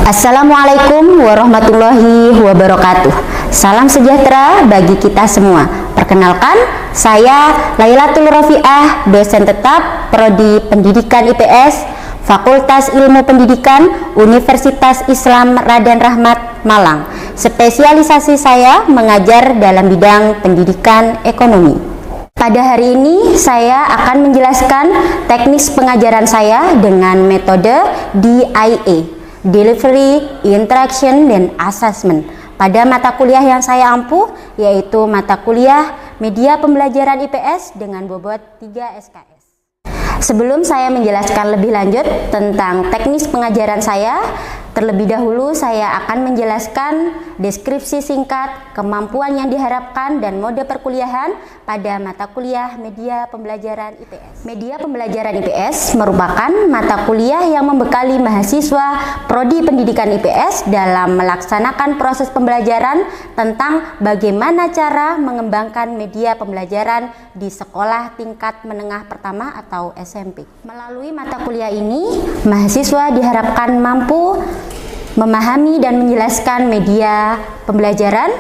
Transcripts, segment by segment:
Assalamualaikum warahmatullahi wabarakatuh. Salam sejahtera bagi kita semua. Perkenalkan, saya Lailatul Rafiah, dosen tetap Prodi Pendidikan IPS, Fakultas Ilmu Pendidikan, Universitas Islam Raden Rahmat, Malang. Spesialisasi saya mengajar dalam bidang pendidikan ekonomi. Pada hari ini saya akan menjelaskan teknis pengajaran saya dengan metode DIA. Delivery, Interaction, dan Assessment pada mata kuliah yang saya ampuh, yaitu mata kuliah Media Pembelajaran IPS dengan bobot 3 SKS. Sebelum saya menjelaskan lebih lanjut tentang teknis pengajaran saya, terlebih dahulu saya akan menjelaskan deskripsi singkat, kemampuan yang diharapkan, dan mode perkuliahan pada mata kuliah Media Pembelajaran IPS. Media Pembelajaran IPS merupakan mata kuliah yang membekali mahasiswa Prodi Pendidikan IPS dalam melaksanakan proses pembelajaran tentang bagaimana cara mengembangkan media pembelajaran di sekolah tingkat menengah pertama atau SMP. Melalui mata kuliah ini, mahasiswa diharapkan mampu memahami dan menjelaskan media pembelajaran,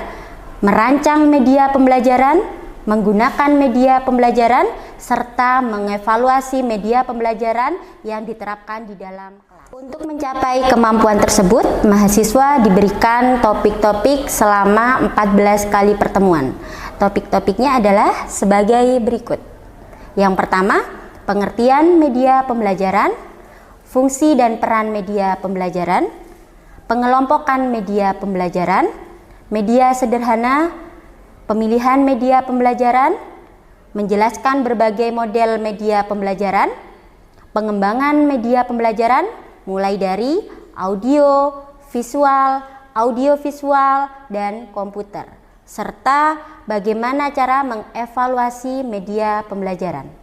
merancang media pembelajaran, menggunakan media pembelajaran, serta mengevaluasi media pembelajaran yang diterapkan di dalam kelas. Untuk mencapai kemampuan tersebut, mahasiswa diberikan topik-topik selama 14 kali pertemuan. Topik-topiknya adalah sebagai berikut. Yang pertama, pengertian media pembelajaran, fungsi dan peran media pembelajaran, pengelompokan media pembelajaran, media sederhana, pemilihan media pembelajaran, menjelaskan berbagai model media pembelajaran, pengembangan media pembelajaran mulai dari audio, visual, dan komputer, serta bagaimana cara mengevaluasi media pembelajaran.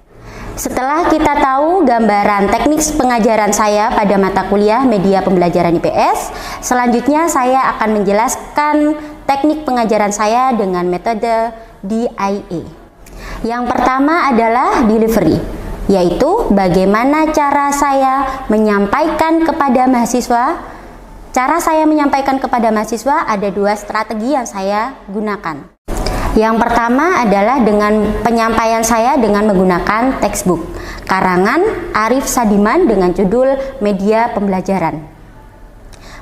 Setelah kita tahu gambaran teknis pengajaran saya pada mata kuliah Media Pembelajaran IPS, selanjutnya saya akan menjelaskan teknik pengajaran saya dengan metode DIA. Yang pertama adalah delivery, yaitu bagaimana cara saya menyampaikan kepada mahasiswa. Cara saya menyampaikan kepada mahasiswa ada dua strategi yang saya gunakan. Yang pertama adalah dengan penyampaian saya dengan menggunakan textbook karangan Arif Sadiman dengan judul Media Pembelajaran.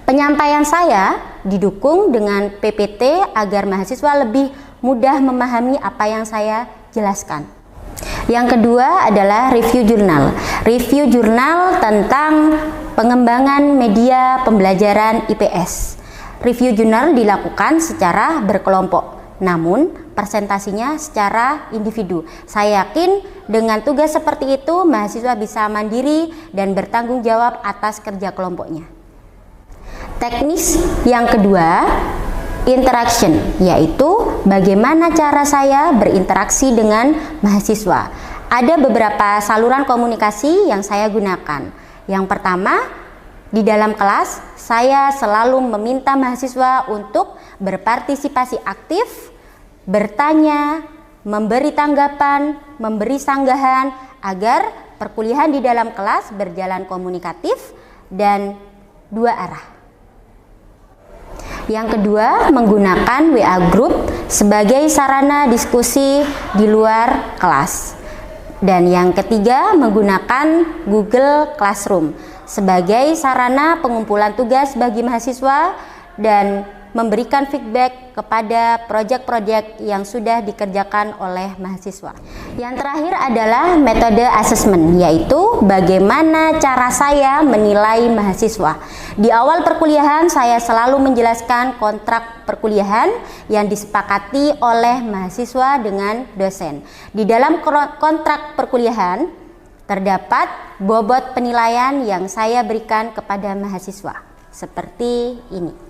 Penyampaian saya didukung dengan PPT agar mahasiswa lebih mudah memahami apa yang saya jelaskan. Yang kedua adalah review jurnal. Review jurnal tentang pengembangan media pembelajaran IPS. Review jurnal dilakukan secara berkelompok, namun presentasinya secara individu. Saya yakin dengan tugas seperti itu mahasiswa bisa mandiri dan bertanggung jawab atas kerja kelompoknya. Teknis yang kedua, interaction, yaitu bagaimana cara saya berinteraksi dengan mahasiswa. Ada beberapa saluran komunikasi yang saya gunakan. Yang pertama, di dalam kelas saya selalu meminta mahasiswa untuk berpartisipasi aktif, bertanya, memberi tanggapan, memberi sanggahan agar perkuliahan di dalam kelas berjalan komunikatif dan dua arah. Yang kedua, menggunakan WA Group sebagai sarana diskusi di luar kelas. Dan yang ketiga, menggunakan Google Classroom sebagai sarana pengumpulan tugas bagi mahasiswa dan memberikan feedback kepada proyek-proyek yang sudah dikerjakan oleh mahasiswa. Yang terakhir adalah metode assessment, yaitu bagaimana cara saya menilai mahasiswa. Di awal perkuliahan saya selalu menjelaskan kontrak perkuliahan yang disepakati oleh mahasiswa dengan dosen. Di dalam kontrak perkuliahan terdapat bobot penilaian yang saya berikan kepada mahasiswa seperti ini.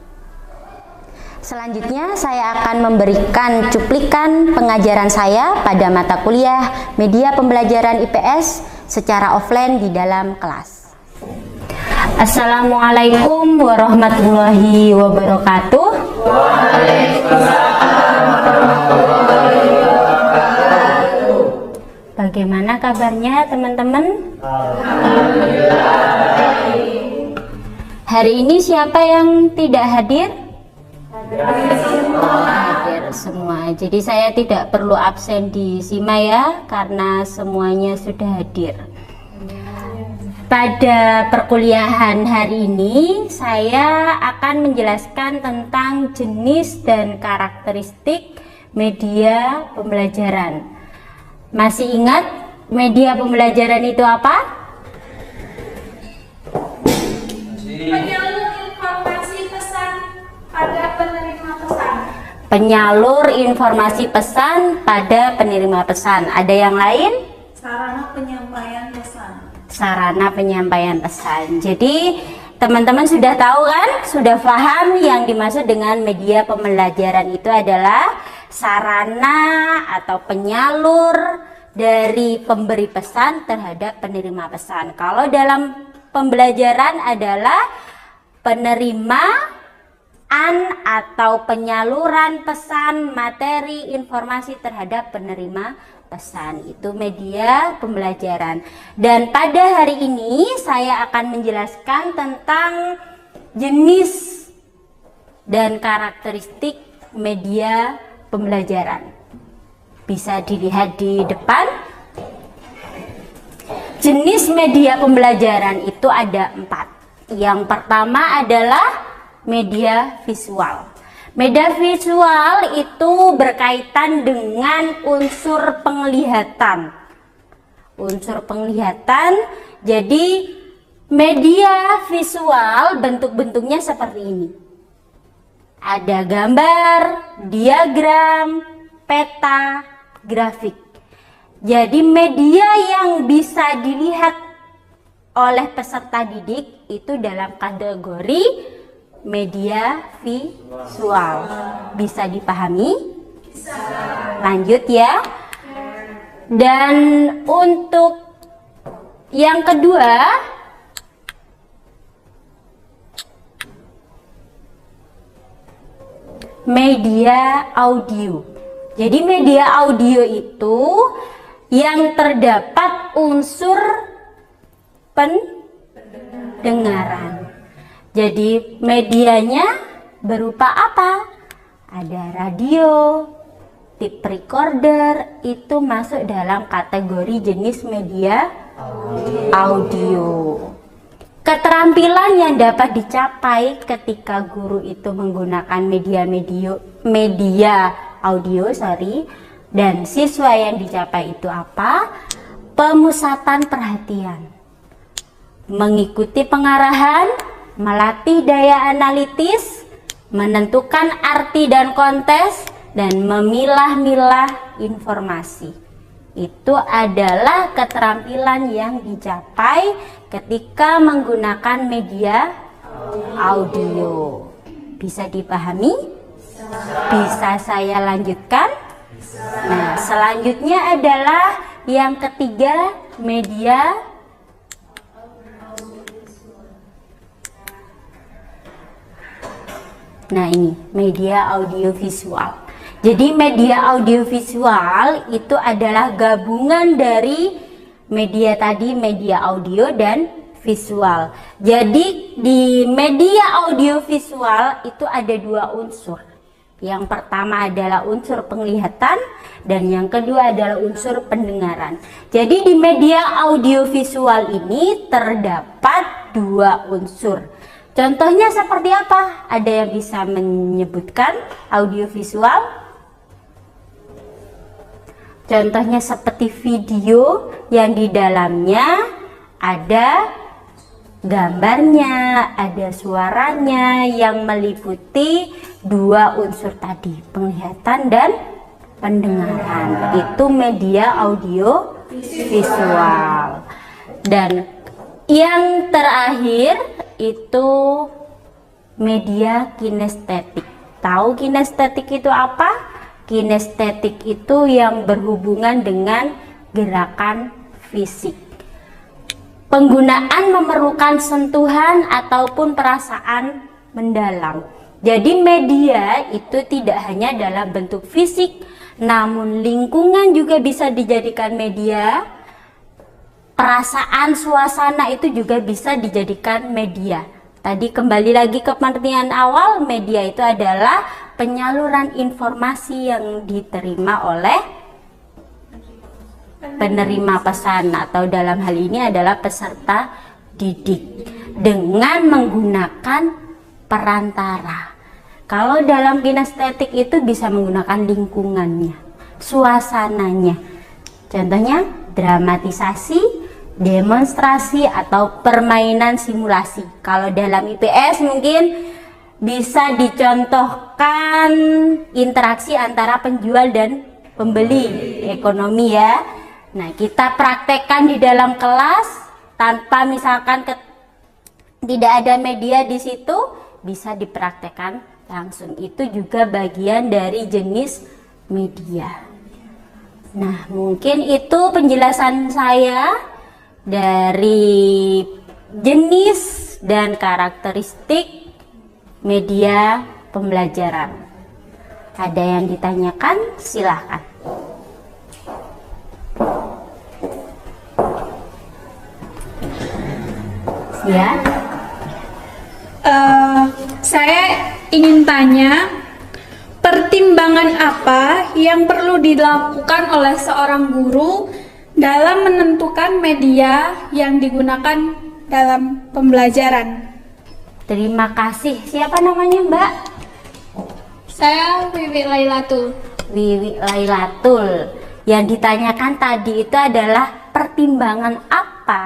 Selanjutnya saya akan memberikan cuplikan pengajaran saya pada mata kuliah Media Pembelajaran IPS secara offline di dalam kelas. Assalamualaikum warahmatullahi wabarakatuh. Waalaikumsalam warahmatullahi wabarakatuh. Bagaimana kabarnya teman-teman? Alhamdulillah. Hari ini siapa yang tidak hadir? Hadir semua. Jadi saya tidak perlu absen di SIMA ya, karena semuanya sudah hadir. Pada perkuliahan hari ini saya akan menjelaskan tentang jenis dan karakteristik media pembelajaran. Masih ingat media pembelajaran itu apa? Penyalur informasi pesan pada penerima pesan. Penyalur informasi pesan pada penerima pesan. Ada yang lain? Sarana penyampaian pesan. Sarana penyampaian pesan. Jadi teman-teman sudah tahu kan? Sudah paham yang dimaksud dengan media pembelajaran itu adalah sarana atau penyalur dari pemberi pesan terhadap penerima pesan. Kalau dalam pembelajaran adalah penerimaan atau penyaluran pesan, materi, informasi terhadap penerima pesan. Itu media pembelajaran. Dan pada hari ini saya akan menjelaskan tentang jenis dan karakteristik media pembelajaran. Bisa dilihat di depan. Jenis media pembelajaran itu ada 4. Yang pertama adalah media visual. Media visual itu berkaitan dengan unsur penglihatan. Unsur penglihatan, jadi media visual bentuk-bentuknya seperti ini. Ada gambar, diagram, peta, grafik. Jadi media yang bisa dilihat oleh peserta didik itu dalam kategori media visual. Bisa dipahami? Bisa. Lanjut ya. Dan untuk yang kedua, media audio. Jadi media audio itu yang terdapat unsur pendengaran. Jadi medianya berupa apa? Ada radio, tape recorder, itu masuk dalam kategori jenis media audio. Keterampilan yang dapat dicapai ketika guru itu menggunakan media audio, dan siswa yang dicapai itu apa? Pemusatan perhatian, mengikuti pengarahan, melatih daya analitis, menentukan arti dan konteks, dan memilah-milah informasi. Itu adalah keterampilan yang dicapai ketika menggunakan media audio. Bisa dipahami? Bisa saya lanjutkan? Nah, selanjutnya adalah yang ketiga, media ini media audiovisual. Jadi media audiovisual itu adalah gabungan dari media tadi, media audio dan visual. Jadi di media audiovisual itu ada 2 unsur. Yang pertama adalah unsur penglihatan dan yang kedua adalah unsur pendengaran. Jadi di media audiovisual ini terdapat 2 unsur. Contohnya seperti apa? Ada yang bisa menyebutkan audiovisual? Contohnya seperti video yang di dalamnya ada gambarnya, ada suaranya yang meliputi 2 unsur tadi, penglihatan dan pendengaran. Itu media audio visual. Dan yang terakhir itu media kinestetik. Tahu kinestetik itu apa? Kinestetik itu yang berhubungan dengan gerakan fisik. Penggunaan memerlukan sentuhan ataupun perasaan mendalam. Jadi media itu tidak hanya dalam bentuk fisik, namun lingkungan juga bisa dijadikan media. Perasaan, suasana itu juga bisa dijadikan media. Tadi kembali lagi ke pengertian awal, media itu adalah penyaluran informasi yang diterima oleh penerima pesan atau dalam hal ini adalah peserta didik dengan menggunakan perantara. Kalau dalam kinestetik itu bisa menggunakan lingkungannya, suasananya. Contohnya dramatisasi, demonstrasi, atau permainan simulasi. Kalau dalam IPS mungkin bisa dicontohkan interaksi antara penjual dan pembeli, ekonomi ya. Nah, kita praktekkan di dalam kelas tanpa misalkan tidak ada media di situ, bisa dipraktekkan langsung. Itu juga bagian dari jenis media. Nah, mungkin itu penjelasan saya dari jenis dan karakteristik media pembelajaran. Ada yang ditanyakan? Silahkan. Ya. Saya ingin tanya, pertimbangan apa yang perlu dilakukan oleh seorang guru dalam menentukan media yang digunakan dalam pembelajaran? Terima kasih. Siapa namanya, Mbak? Saya Wiwi Lailatul. Wiwi Lailatul. Yang ditanyakan tadi itu adalah pertimbangan apa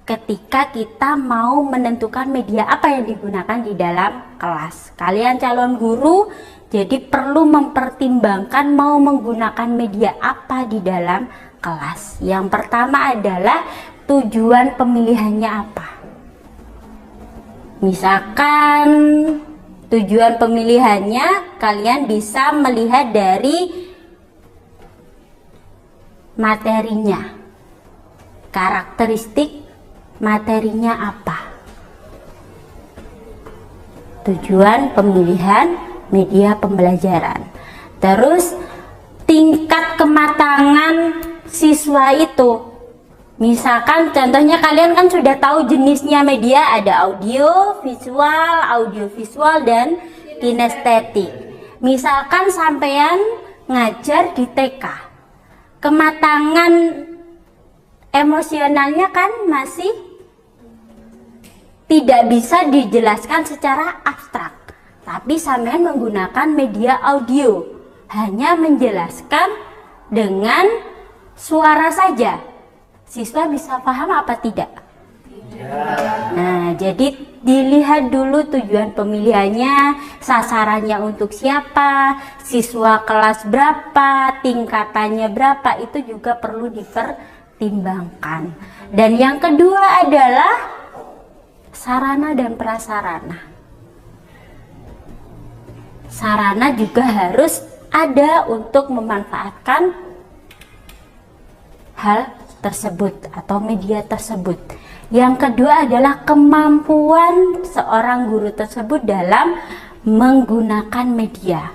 ketika kita mau menentukan media apa yang digunakan di dalam kelas. Kalian calon guru jadi perlu mempertimbangkan mau menggunakan media apa di dalam kelas. Yang pertama adalah tujuan pemilihannya apa. Misalkan tujuan pemilihannya kalian bisa melihat dari materinya, karakteristik materinya apa. Tujuan pemilihan media pembelajaran. Terus tingkat kematangan siswa itu. Misalkan contohnya kalian kan sudah tahu jenisnya media, ada audio visual dan kinestetik. Misalkan sampean ngajar di TK, kematangan emosionalnya kan masih tidak bisa dijelaskan secara abstrak, tapi sampean menggunakan media audio, hanya menjelaskan dengan suara saja. Siswa bisa paham apa tidak? Nah, jadi dilihat dulu tujuan pemilihannya, sasarannya untuk siapa, siswa kelas berapa, tingkatannya berapa, itu juga perlu dipertimbangkan. Dan yang kedua adalah sarana dan prasarana. Sarana juga harus ada untuk memanfaatkan hal tersebut atau media tersebut. Yang kedua adalah kemampuan seorang guru tersebut dalam menggunakan media.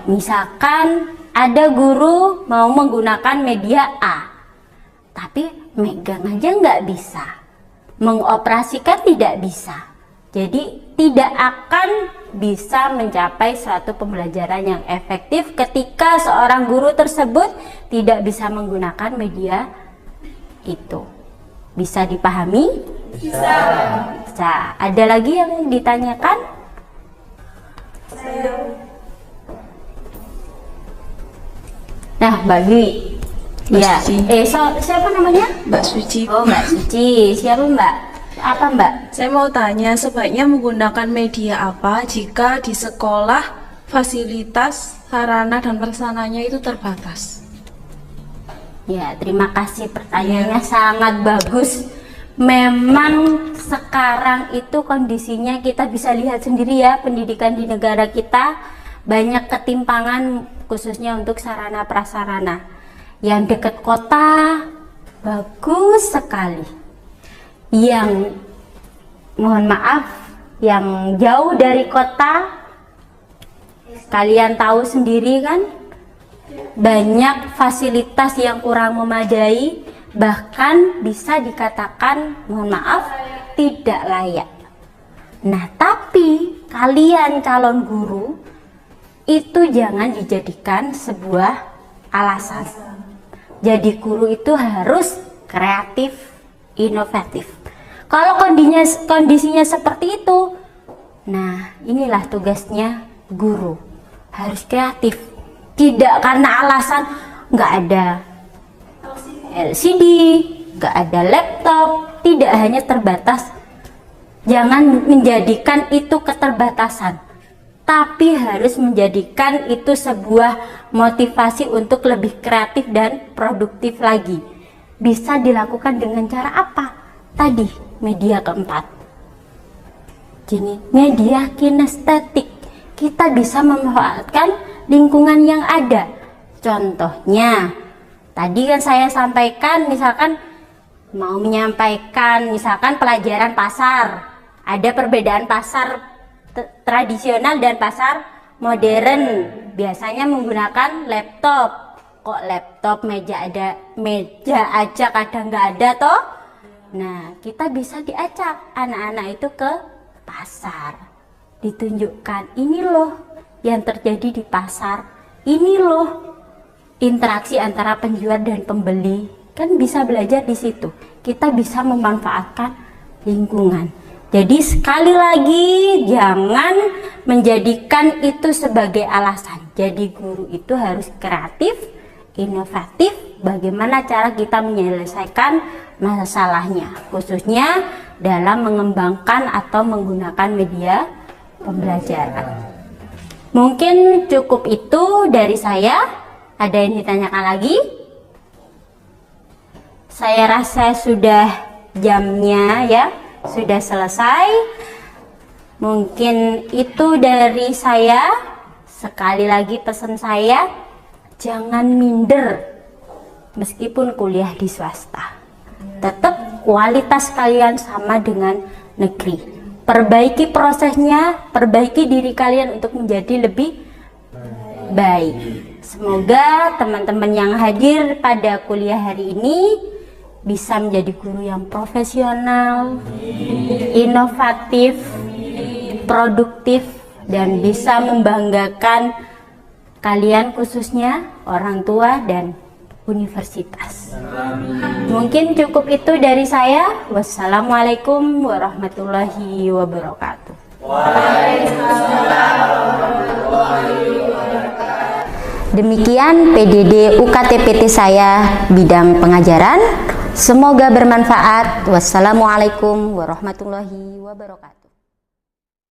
Misalkan ada guru mau menggunakan media A, tapi megang aja nggak bisa, mengoperasikan tidak bisa. Jadi tidak akan bisa mencapai suatu pembelajaran yang efektif ketika seorang guru tersebut tidak bisa menggunakan media itu. Bisa dipahami? Bisa. Bisa. Ada lagi yang ditanyakan? Nah, Mbak Dwi. Ya. Siapa namanya? Mbak Suci. Oh, Mbak Suci. Siapa Mbak? Apa Mbak? Saya mau tanya, sebaiknya menggunakan media apa jika di sekolah fasilitas, sarana, dan prasarananya itu terbatas? Ya, terima kasih, pertanyaannya sangat bagus. Memang sekarang itu kondisinya kita bisa lihat sendiri ya, pendidikan di negara kita banyak ketimpangan khususnya untuk sarana prasarana. Yang dekat kota bagus sekali. Yang mohon maaf, yang jauh dari kota, kalian tahu sendiri kan, banyak fasilitas yang kurang memadai, bahkan bisa dikatakan, mohon maaf, tidak layak. Nah, tapi kalian calon guru itu jangan dijadikan sebuah alasan. Jadi guru itu harus kreatif, inovatif. Kalau kondisinya seperti itu, nah inilah tugasnya guru, harus kreatif. Tidak karena alasan nggak ada LCD, nggak ada laptop, tidak hanya terbatas. Jangan menjadikan itu keterbatasan, tapi harus menjadikan itu sebuah motivasi untuk lebih kreatif dan produktif lagi. Bisa dilakukan dengan cara apa? Tadi, media keempat. Jadi, media kinestetik. Kita bisa memanfaatkan lingkungan yang ada. Contohnya, tadi kan saya sampaikan, misalkan mau menyampaikan, misalkan pelajaran pasar. Ada perbedaan pasar tradisional dan pasar modern. Biasanya menggunakan laptop. Kok laptop meja aja kadang nggak ada toh? Nah, kita bisa diajak anak-anak itu ke pasar. Ditunjukkan, ini loh yang terjadi di pasar. Ini loh interaksi antara penjual dan pembeli. Kan bisa belajar di situ. Kita bisa memanfaatkan lingkungan. Jadi sekali lagi jangan menjadikan itu sebagai alasan. Jadi guru itu harus kreatif, inovatif, bagaimana cara kita menyelesaikan masalahnya, khususnya dalam mengembangkan atau menggunakan media pembelajaran. Mungkin cukup itu dari saya. Ada yang ditanyakan lagi? Saya rasa sudah jamnya ya, sudah selesai. Mungkin itu dari saya. Sekali lagi pesan saya, jangan minder meskipun kuliah di swasta. Tetap kualitas kalian sama dengan negeri. Perbaiki prosesnya, perbaiki diri kalian untuk menjadi lebih baik. Semoga teman-teman yang hadir pada kuliah hari ini bisa menjadi guru yang profesional, inovatif, produktif, dan bisa membanggakan kalian, khususnya orang tua dan universitas. Mungkin cukup itu dari saya. Wassalamualaikum warahmatullahi wabarakatuh. Demikian PDD UKTPT saya bidang pengajaran. Semoga bermanfaat. Wassalamualaikum warahmatullahi wabarakatuh.